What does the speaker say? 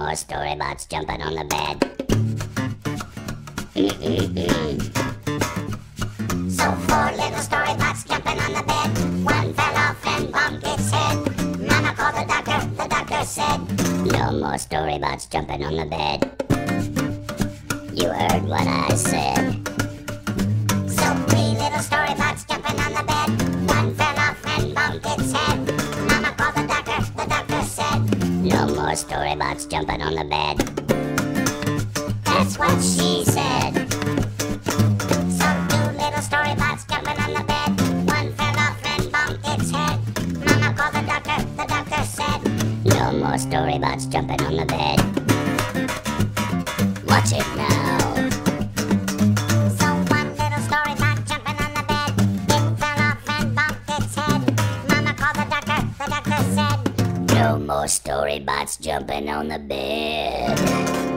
more storybots jumping on the bed. So 4 little storybots jumping on the bed. One fell off and bumped its head. Mama called the doctor said, no more storybots jumping on the bed. You heard what I said. So 3 little storybots jumping on the bed. One fell off and bumped its head. Mama called the doctor said, no more storybots jumping on the bed. That's what she said. So 2 little storybots jumping on the bed. One fell off and bumped its head. Mama called the doctor said, no more storybots jumping on the bed. Watch it now. So 1 little storybot jumping on the bed. It fell off and bumped its head. Mama called the doctor said, no more storybots jumping on the bed.